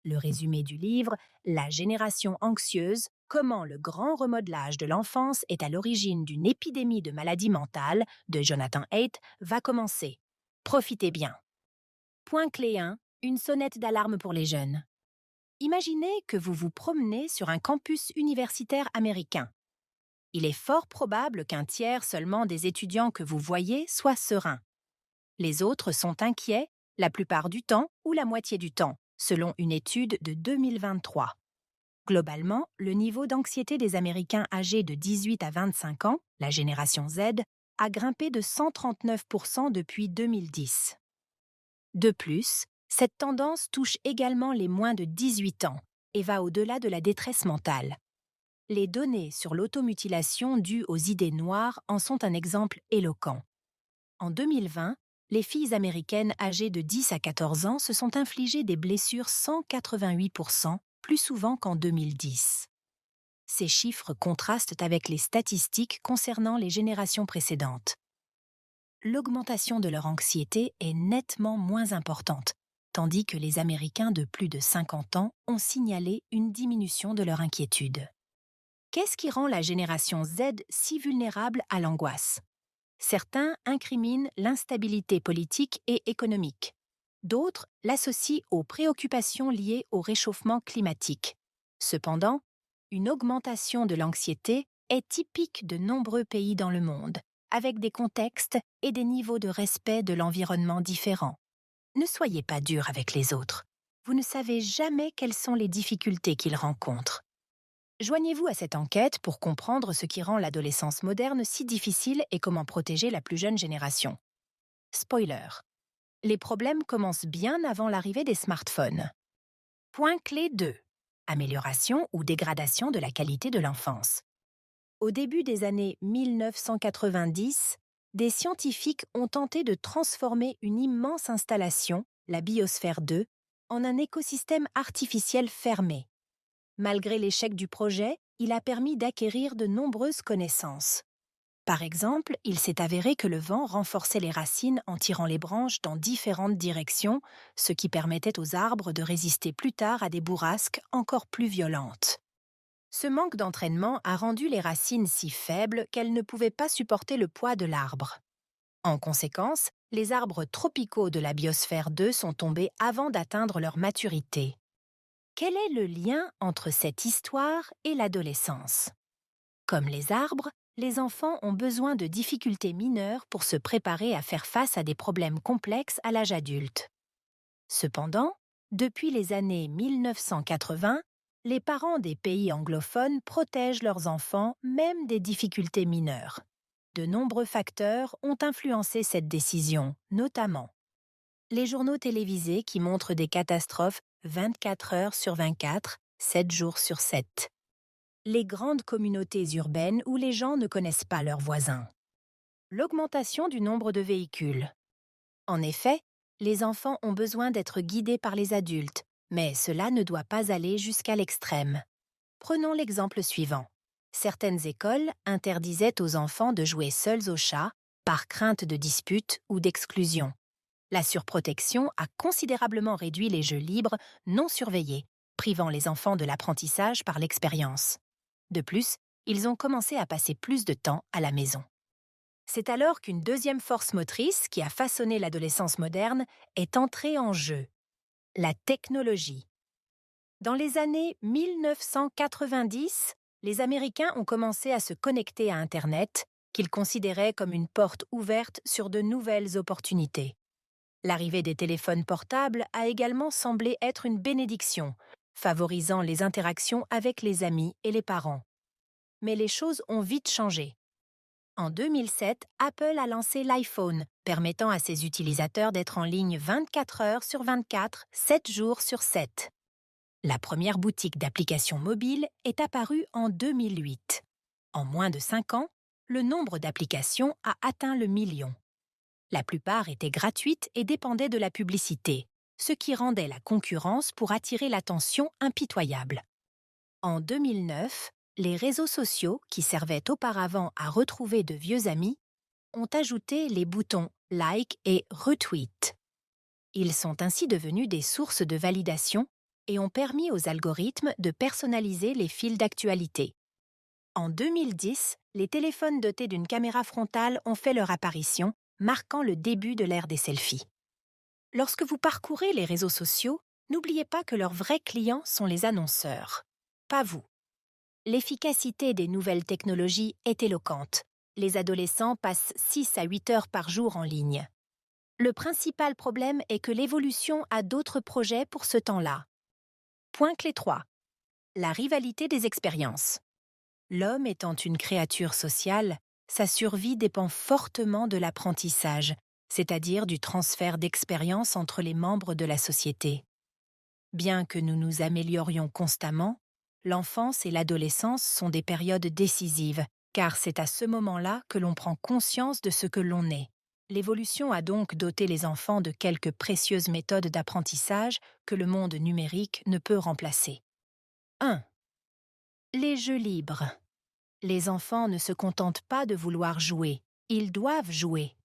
le résumé du livre La génération anxieuse, comment le grand remodelage de l'enfance est à l'origine d'une épidémie de maladies mentales de Jonathan Haidt va commencer. Profitez bien. Point clé 1, une sonnette d'alarme pour les jeunes. Imaginez que vous vous promenez sur un campus universitaire américain. Il est fort probable qu'un tiers seulement des étudiants que vous voyez soient sereins. Les autres sont inquiets, la plupart du temps ou la moitié du temps, selon une étude de 2023. Globalement, le niveau d'anxiété des Américains âgés de 18 à 25 ans, la génération Z, a grimpé de 139% depuis 2010. De plus, cette tendance touche également les moins de 18 ans et va au-delà de la détresse mentale. Les données sur l'automutilation due aux idées noires en sont un exemple éloquent. En 2020, les filles américaines âgées de 10 à 14 ans se sont infligées des blessures 188%, plus souvent qu'en 2010. Ces chiffres contrastent avec les statistiques concernant les générations précédentes. L'augmentation de leur anxiété est nettement moins importante, tandis que les Américains de plus de 50 ans ont signalé une diminution de leur inquiétude. Qu'est-ce qui rend la génération Z si vulnérable à l'angoisse ? Certains incriminent l'instabilité politique et économique. D'autres l'associent aux préoccupations liées au réchauffement climatique. Cependant, une augmentation de l'anxiété est typique de nombreux pays dans le monde, avec des contextes et des niveaux de respect de l'environnement différents. Ne soyez pas dur avec les autres. Vous ne savez jamais quelles sont les difficultés qu'ils rencontrent. Joignez-vous à cette enquête pour comprendre ce qui rend l'adolescence moderne si difficile et comment protéger la plus jeune génération. Spoiler. Les problèmes commencent bien avant l'arrivée des smartphones. Point clé 2. Amélioration ou dégradation de la qualité de l'enfance. Au début des années 1990, des scientifiques ont tenté de transformer une immense installation, la biosphère 2, en un écosystème artificiel fermé. Malgré l'échec du projet, il a permis d'acquérir de nombreuses connaissances. Par exemple, il s'est avéré que le vent renforçait les racines en tirant les branches dans différentes directions, ce qui permettait aux arbres de résister plus tard à des bourrasques encore plus violentes. Ce manque d'entraînement a rendu les racines si faibles qu'elles ne pouvaient pas supporter le poids de l'arbre. En conséquence, les arbres tropicaux de la biosphère 2 sont tombés avant d'atteindre leur maturité. Quel est le lien entre cette histoire et l'adolescence ? Comme les arbres, les enfants ont besoin de difficultés mineures pour se préparer à faire face à des problèmes complexes à l'âge adulte. Cependant, depuis les années 1980, les parents des pays anglophones protègent leurs enfants même des difficultés mineures. De nombreux facteurs ont influencé cette décision, notamment les journaux télévisés qui montrent des catastrophes 24 heures sur 24, 7 jours sur 7. Les grandes communautés urbaines où les gens ne connaissent pas leurs voisins. L'augmentation du nombre de véhicules. En effet, les enfants ont besoin d'être guidés par les adultes, mais cela ne doit pas aller jusqu'à l'extrême. Prenons l'exemple suivant. Certaines écoles interdisaient aux enfants de jouer seuls au chat par crainte de disputes ou d'exclusion. La surprotection a considérablement réduit les jeux libres non surveillés, privant les enfants de l'apprentissage par l'expérience. De plus, ils ont commencé à passer plus de temps à la maison. C'est alors qu'une deuxième force motrice qui a façonné l'adolescence moderne est entrée en jeu. La technologie. Dans les années 1990, les Américains ont commencé à se connecter à Internet, qu'ils considéraient comme une porte ouverte sur de nouvelles opportunités. L'arrivée des téléphones portables a également semblé être une bénédiction, favorisant les interactions avec les amis et les parents. Mais les choses ont vite changé. En 2007, Apple a lancé l'iPhone, permettant à ses utilisateurs d'être en ligne 24 heures sur 24, 7 jours sur 7. La première boutique d'applications mobiles est apparue en 2008. En moins de 5 ans, le nombre d'applications a atteint le million. La plupart étaient gratuites et dépendaient de la publicité, ce qui rendait la concurrence pour attirer l'attention impitoyable. En 2009, les réseaux sociaux, qui servaient auparavant à retrouver de vieux amis, ont ajouté les boutons Like et Retweet. Ils sont ainsi devenus des sources de validation et ont permis aux algorithmes de personnaliser les fils d'actualité. En 2010, les téléphones dotés d'une caméra frontale ont fait leur apparition, marquant le début de l'ère des selfies. Lorsque vous parcourez les réseaux sociaux, n'oubliez pas que leurs vrais clients sont les annonceurs, pas vous. L'efficacité des nouvelles technologies est éloquente. Les adolescents passent 6 à 8 heures par jour en ligne. Le principal problème est que l'évolution a d'autres projets pour ce temps-là. Point clé 3. La rivalité des expériences. L'homme étant une créature sociale, sa survie dépend fortement de l'apprentissage, c'est-à-dire du transfert d'expérience entre les membres de la société. Bien que nous nous améliorions constamment, l'enfance et l'adolescence sont des périodes décisives, car c'est à ce moment-là que l'on prend conscience de ce que l'on est. L'évolution a donc doté les enfants de quelques précieuses méthodes d'apprentissage que le monde numérique ne peut remplacer. 1. Les jeux libres. Les enfants ne se contentent pas de vouloir jouer, ils doivent jouer.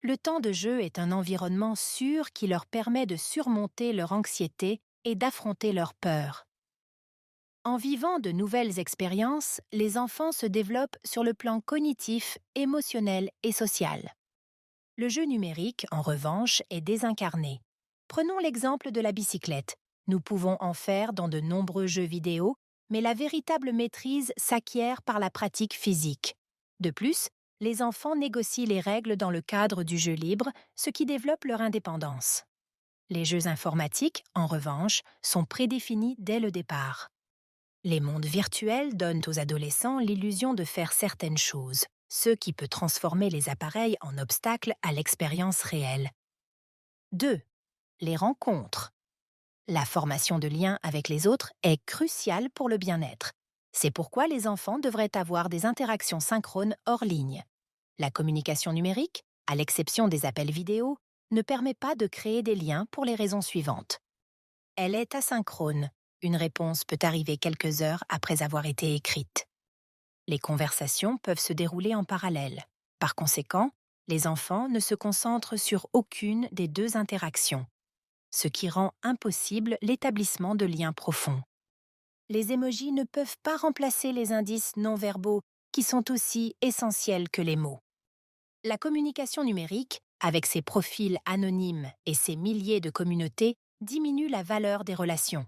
Le temps de jeu est un environnement sûr qui leur permet de surmonter leur anxiété et d'affronter leurs peurs. En vivant de nouvelles expériences, les enfants se développent sur le plan cognitif, émotionnel et social. Le jeu numérique, en revanche, est désincarné. Prenons l'exemple de la bicyclette. Nous pouvons en faire dans de nombreux jeux vidéo, mais la véritable maîtrise s'acquiert par la pratique physique. De plus, les enfants négocient les règles dans le cadre du jeu libre, ce qui développe leur indépendance. Les jeux informatiques, en revanche, sont prédéfinis dès le départ. Les mondes virtuels donnent aux adolescents l'illusion de faire certaines choses, ce qui peut transformer les appareils en obstacles à l'expérience réelle. 2. Les rencontres. La formation de liens avec les autres est cruciale pour le bien-être. C'est pourquoi les enfants devraient avoir des interactions synchrones hors ligne. La communication numérique, à l'exception des appels vidéo, ne permet pas de créer des liens pour les raisons suivantes. Elle est asynchrone. Une réponse peut arriver quelques heures après avoir été écrite. Les conversations peuvent se dérouler en parallèle. Par conséquent, les enfants ne se concentrent sur aucune des deux interactions, ce qui rend impossible l'établissement de liens profonds. Les émojis ne peuvent pas remplacer les indices non-verbaux qui sont aussi essentiels que les mots. La communication numérique, avec ses profils anonymes et ses milliers de communautés, diminue la valeur des relations.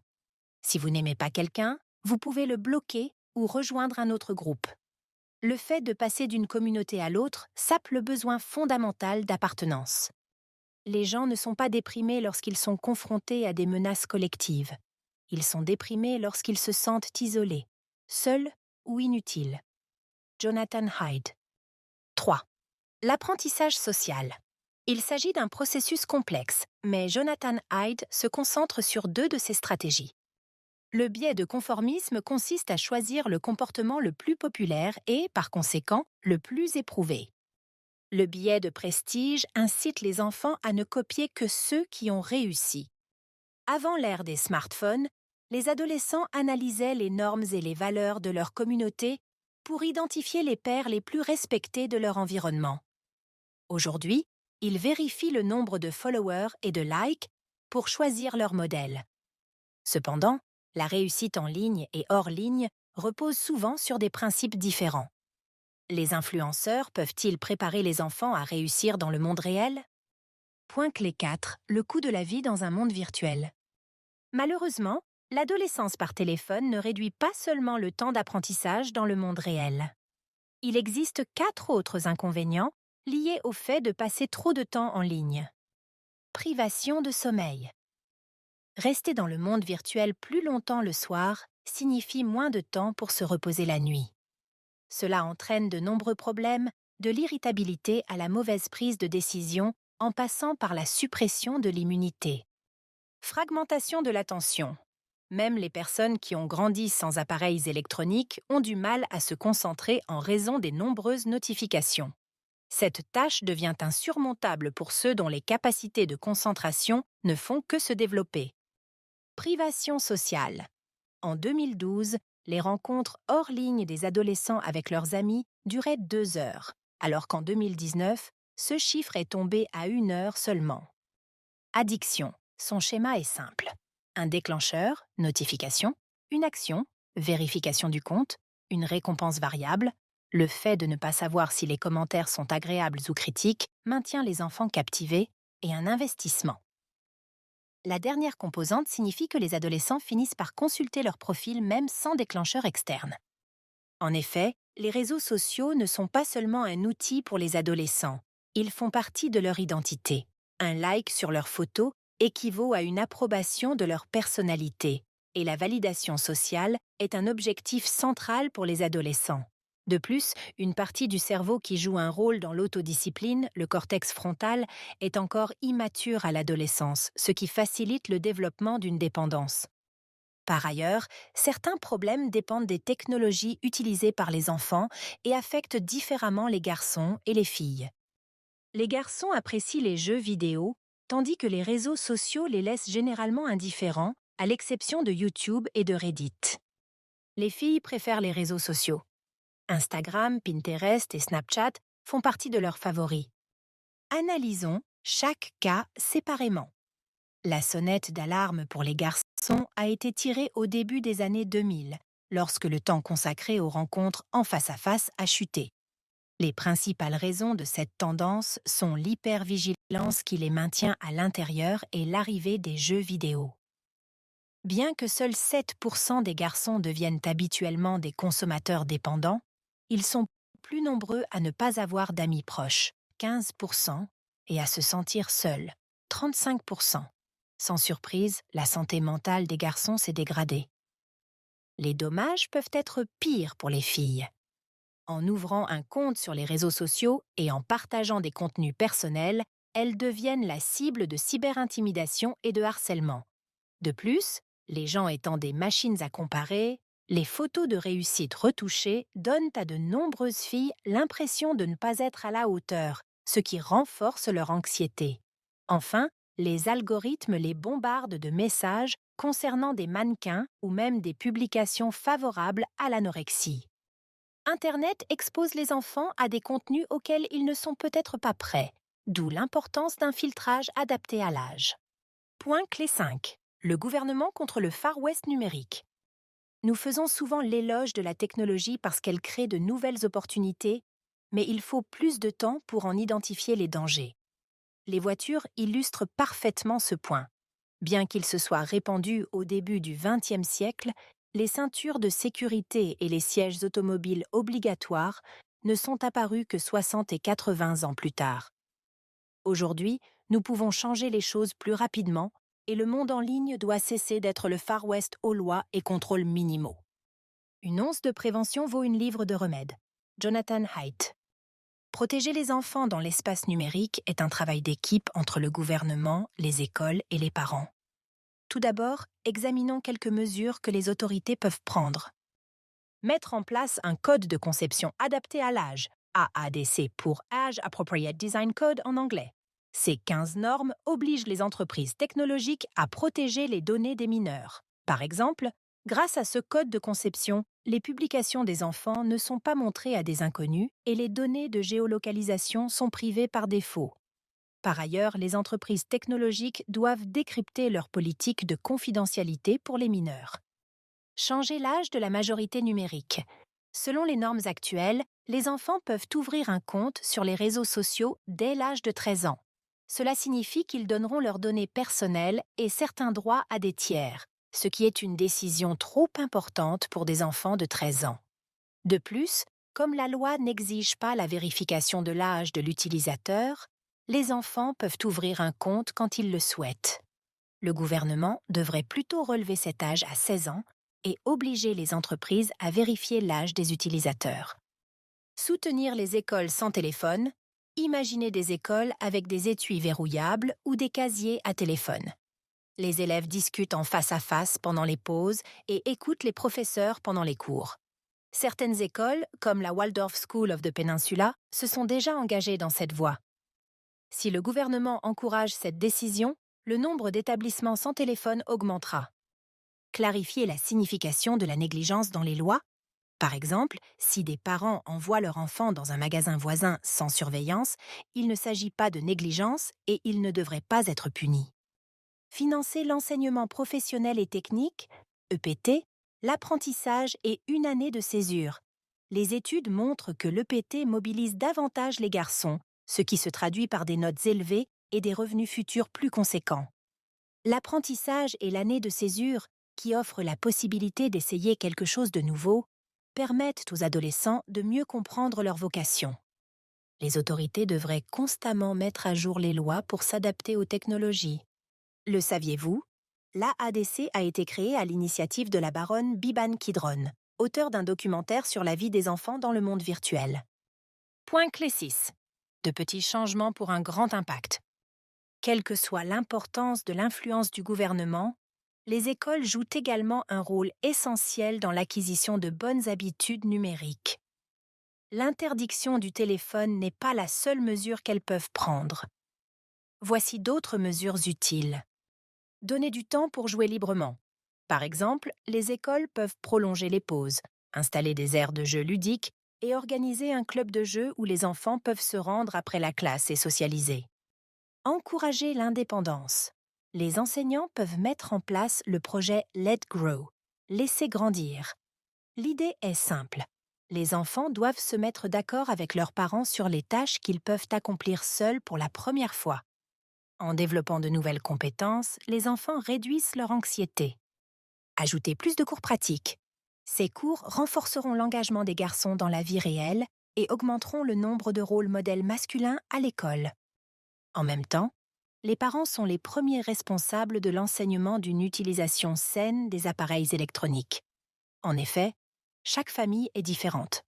Si vous n'aimez pas quelqu'un, vous pouvez le bloquer ou rejoindre un autre groupe. Le fait de passer d'une communauté à l'autre sape le besoin fondamental d'appartenance. Les gens ne sont pas déprimés lorsqu'ils sont confrontés à des menaces collectives. Ils sont déprimés lorsqu'ils se sentent isolés, seuls ou inutiles. Jonathan Haidt. 3. L'apprentissage social. Il s'agit d'un processus complexe, mais Jonathan Haidt se concentre sur deux de ces stratégies. Le biais de conformisme consiste à choisir le comportement le plus populaire et, par conséquent, le plus éprouvé. Le biais de prestige incite les enfants à ne copier que ceux qui ont réussi. Avant l'ère des smartphones, les adolescents analysaient les normes et les valeurs de leur communauté pour identifier les pairs les plus respectés de leur environnement. Aujourd'hui, ils vérifient le nombre de followers et de likes pour choisir leur modèle. Cependant, la réussite en ligne et hors ligne repose souvent sur des principes différents. Les influenceurs peuvent-ils préparer les enfants à réussir dans le monde réel? Point clé 4. Le coût de la vie dans un monde virtuel. Malheureusement, l'adolescence par téléphone ne réduit pas seulement le temps d'apprentissage dans le monde réel. Il existe 4 autres inconvénients liés au fait de passer trop de temps en ligne. Privation de sommeil. Rester dans le monde virtuel plus longtemps le soir signifie moins de temps pour se reposer la nuit. Cela entraîne de nombreux problèmes, de l'irritabilité à la mauvaise prise de décision en passant par la suppression de l'immunité. Fragmentation de l'attention. Même les personnes qui ont grandi sans appareils électroniques ont du mal à se concentrer en raison des nombreuses notifications. Cette tâche devient insurmontable pour ceux dont les capacités de concentration ne font que se développer. Privation sociale. En 2012, les rencontres hors ligne des adolescents avec leurs amis duraient 2 heures, alors qu'en 2019, ce chiffre est tombé à 1 heure seulement. Addiction. Son schéma est simple. Un déclencheur, notification, une action, vérification du compte, une récompense variable. Le fait de ne pas savoir si les commentaires sont agréables ou critiques maintient les enfants captivés et un investissement. La dernière composante signifie que les adolescents finissent par consulter leur profil même sans déclencheur externe. En effet, les réseaux sociaux ne sont pas seulement un outil pour les adolescents, ils font partie de leur identité. Un like sur leur photo équivaut à une approbation de leur personnalité, et la validation sociale est un objectif central pour les adolescents. De plus, une partie du cerveau qui joue un rôle dans l'autodiscipline, le cortex frontal, est encore immature à l'adolescence, ce qui facilite le développement d'une dépendance. Par ailleurs, certains problèmes dépendent des technologies utilisées par les enfants et affectent différemment les garçons et les filles. Les garçons apprécient les jeux vidéo, tandis que les réseaux sociaux les laissent généralement indifférents, à l'exception de YouTube et de Reddit. Les filles préfèrent les réseaux sociaux. Instagram, Pinterest et Snapchat font partie de leurs favoris. Analysons chaque cas séparément. La sonnette d'alarme pour les garçons a été tirée au début des années 2000, lorsque le temps consacré aux rencontres en face à face a chuté. Les principales raisons de cette tendance sont l'hypervigilance qui les maintient à l'intérieur et l'arrivée des jeux vidéo. Bien que seuls 7% des garçons deviennent habituellement des consommateurs dépendants, ils sont plus nombreux à ne pas avoir d'amis proches, 15%, et à se sentir seuls, 35%. Sans surprise, la santé mentale des garçons s'est dégradée. Les dommages peuvent être pires pour les filles. En ouvrant un compte sur les réseaux sociaux et en partageant des contenus personnels, elles deviennent la cible de cyberintimidation et de harcèlement. De plus, les gens étant des machines à comparer, les photos de réussite retouchées donnent à de nombreuses filles l'impression de ne pas être à la hauteur, ce qui renforce leur anxiété. Enfin, les algorithmes les bombardent de messages concernant des mannequins ou même des publications favorables à l'anorexie. Internet expose les enfants à des contenus auxquels ils ne sont peut-être pas prêts, d'où l'importance d'un filtrage adapté à l'âge. Point clé 5. Le gouvernement contre le Far West numérique. Nous faisons souvent l'éloge de la technologie parce qu'elle crée de nouvelles opportunités, mais il faut plus de temps pour en identifier les dangers. Les voitures illustrent parfaitement ce point. Bien qu'ils se soient répandus au début du XXe siècle, les ceintures de sécurité et les sièges automobiles obligatoires ne sont apparus que 60 et 80 ans plus tard. Aujourd'hui, nous pouvons changer les choses plus rapidement et le monde en ligne doit cesser d'être le Far West aux lois et contrôles minimaux. Une once de prévention vaut une livre de remèdes. Jonathan Haidt. Protéger les enfants dans l'espace numérique est un travail d'équipe entre le gouvernement, les écoles et les parents. Tout d'abord, examinons quelques mesures que les autorités peuvent prendre. Mettre en place un code de conception adapté à l'âge, AADC pour Age Appropriate Design Code en anglais. Ces 15 normes obligent les entreprises technologiques à protéger les données des mineurs. Par exemple, grâce à ce code de conception, les publications des enfants ne sont pas montrées à des inconnus et les données de géolocalisation sont privées par défaut. Par ailleurs, les entreprises technologiques doivent décrypter leur politique de confidentialité pour les mineurs. Changer l'âge de la majorité numérique. Selon les normes actuelles, les enfants peuvent ouvrir un compte sur les réseaux sociaux dès l'âge de 13 ans. Cela signifie qu'ils donneront leurs données personnelles et certains droits à des tiers, ce qui est une décision trop importante pour des enfants de 13 ans. De plus, comme la loi n'exige pas la vérification de l'âge de l'utilisateur, les enfants peuvent ouvrir un compte quand ils le souhaitent. Le gouvernement devrait plutôt relever cet âge à 16 ans et obliger les entreprises à vérifier l'âge des utilisateurs. Soutenir les écoles sans téléphone. Imaginez des écoles avec des étuis verrouillables ou des casiers à téléphone. Les élèves discutent en face à face pendant les pauses et écoutent les professeurs pendant les cours. Certaines écoles, comme la Waldorf School of the Peninsula, se sont déjà engagées dans cette voie. Si le gouvernement encourage cette décision, le nombre d'établissements sans téléphone augmentera. Clarifier la signification de la négligence dans les lois. Par exemple, si des parents envoient leur enfant dans un magasin voisin sans surveillance, il ne s'agit pas de négligence et ils ne devraient pas être punis. financer l'enseignement professionnel et technique, EPT, l'apprentissage et une année de césure. Les études montrent que l'EPT mobilise davantage les garçons, ce qui se traduit par des notes élevées et des revenus futurs plus conséquents. L'apprentissage et l'année de césure, qui offrent la possibilité d'essayer quelque chose de nouveau, permettent aux adolescents de mieux comprendre leur vocation. Les autorités devraient constamment mettre à jour les lois pour s'adapter aux technologies. Le saviez-vous? L'AADC a été créée à l'initiative de la baronne Biban Kidron, auteure d'un documentaire sur la vie des enfants dans le monde virtuel. Point clé 6. De petits changements pour un grand impact. Quelle que soit l'importance de l'influence du gouvernement, les écoles jouent également un rôle essentiel dans l'acquisition de bonnes habitudes numériques. L'interdiction du téléphone n'est pas la seule mesure qu'elles peuvent prendre. Voici d'autres mesures utiles. Donner du temps pour jouer librement. Par exemple, les écoles peuvent prolonger les pauses, installer des aires de jeux ludiques et organiser un club de jeux où les enfants peuvent se rendre après la classe et socialiser. Encourager l'indépendance. Les enseignants peuvent mettre en place le projet Let Grow, laisser grandir. L'idée est simple. Les enfants doivent se mettre d'accord avec leurs parents sur les tâches qu'ils peuvent accomplir seuls pour la première fois. En développant de nouvelles compétences, les enfants réduisent leur anxiété. Ajouter plus de cours pratiques. Ces cours renforceront l'engagement des garçons dans la vie réelle et augmenteront le nombre de rôles modèles masculins à l'école. En même temps, les parents sont les premiers responsables de l'enseignement d'une utilisation saine des appareils électroniques. En effet, chaque famille est différente.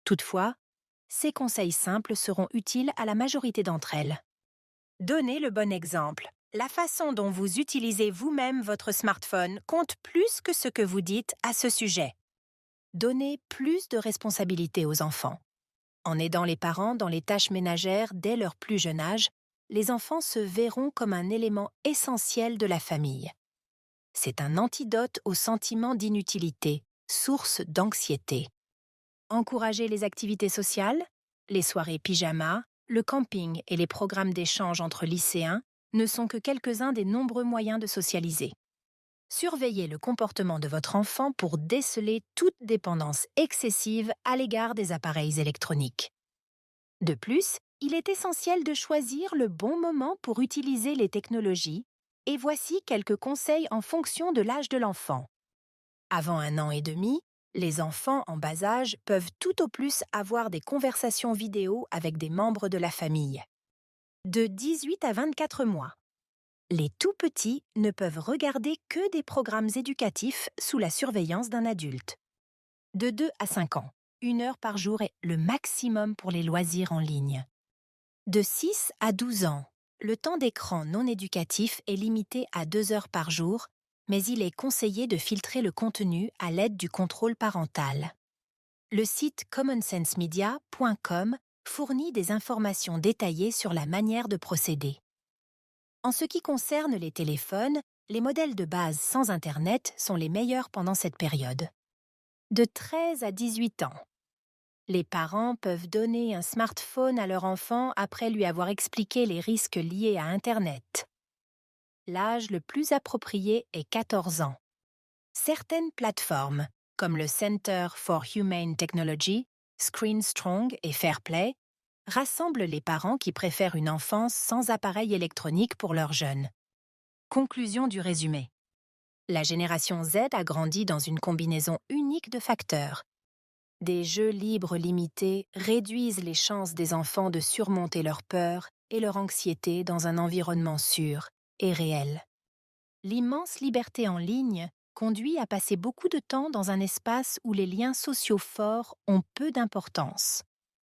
Toutefois, ces conseils simples seront utiles à la majorité d'entre elles. Donnez le bon exemple. La façon dont vous utilisez vous-même votre smartphone compte plus que ce que vous dites à ce sujet. Donnez plus de responsabilités aux enfants. En aidant les parents dans les tâches ménagères dès leur plus jeune âge, les enfants se verront comme un élément essentiel de la famille. C'est un antidote au sentiment d'inutilité, source d'anxiété. Encourager les activités sociales, les soirées pyjama, le camping et les programmes d'échange entre lycéens ne sont que quelques-uns des nombreux moyens de socialiser. Surveillez le comportement de votre enfant pour déceler toute dépendance excessive à l'égard des appareils électroniques. De plus, il est essentiel de choisir le bon moment pour utiliser les technologies, et voici quelques conseils en fonction de l'âge de l'enfant. Avant 1 an et demi, les enfants en bas âge peuvent tout au plus avoir des conversations vidéo avec des membres de la famille. De 18 à 24 mois. Les tout-petits ne peuvent regarder que des programmes éducatifs sous la surveillance d'un adulte. De 2 à 5 ans, 1 heure par jour est le maximum pour les loisirs en ligne. De 6 à 12 ans, le temps d'écran non éducatif est limité à 2 heures par jour, mais il est conseillé de filtrer le contenu à l'aide du contrôle parental. Le site commonsensemedia.com fournit des informations détaillées sur la manière de procéder. En ce qui concerne les téléphones, les modèles de base sans Internet sont les meilleurs pendant cette période. De 13 à 18 ans. Les parents peuvent donner un smartphone à leur enfant après lui avoir expliqué les risques liés à Internet. L'âge le plus approprié est 14 ans. Certaines plateformes, comme le Center for Humane Technology, Screen Strong et Fairplay, rassemblent les parents qui préfèrent une enfance sans appareil électronique pour leurs jeunes. Conclusion du résumé. La génération Z a grandi dans une combinaison unique de facteurs. Des jeux libres limités réduisent les chances des enfants de surmonter leur peur et leur anxiété dans un environnement sûr et réel. L'immense liberté en ligne conduit à passer beaucoup de temps dans un espace où les liens sociaux forts ont peu d'importance.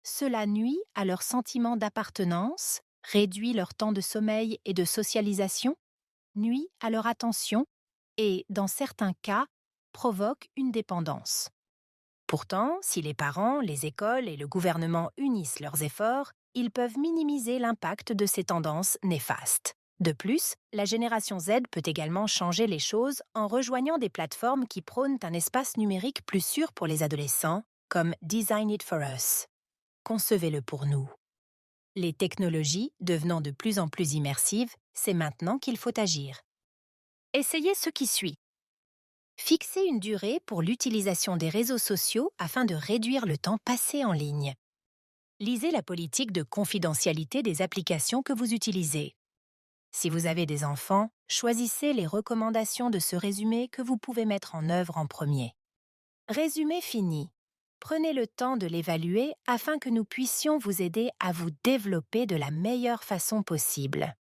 Cela nuit à leur sentiment d'appartenance, réduit leur temps de sommeil et de socialisation, nuit à leur attention et, dans certains cas, provoque une dépendance. Pourtant, si les parents, les écoles et le gouvernement unissent leurs efforts, ils peuvent minimiser l'impact de ces tendances néfastes. De plus, la génération Z peut également changer les choses en rejoignant des plateformes qui prônent un espace numérique plus sûr pour les adolescents, comme Design It For Us. Concevez-le pour nous. Les technologies devenant de plus en plus immersives, c'est maintenant qu'il faut agir. Essayez ce qui suit. Fixez une durée pour l'utilisation des réseaux sociaux afin de réduire le temps passé en ligne. Lisez la politique de confidentialité des applications que vous utilisez. Si vous avez des enfants, choisissez les recommandations de ce résumé que vous pouvez mettre en œuvre en premier. Résumé fini. Prenez le temps de l'évaluer afin que nous puissions vous aider à vous développer de la meilleure façon possible.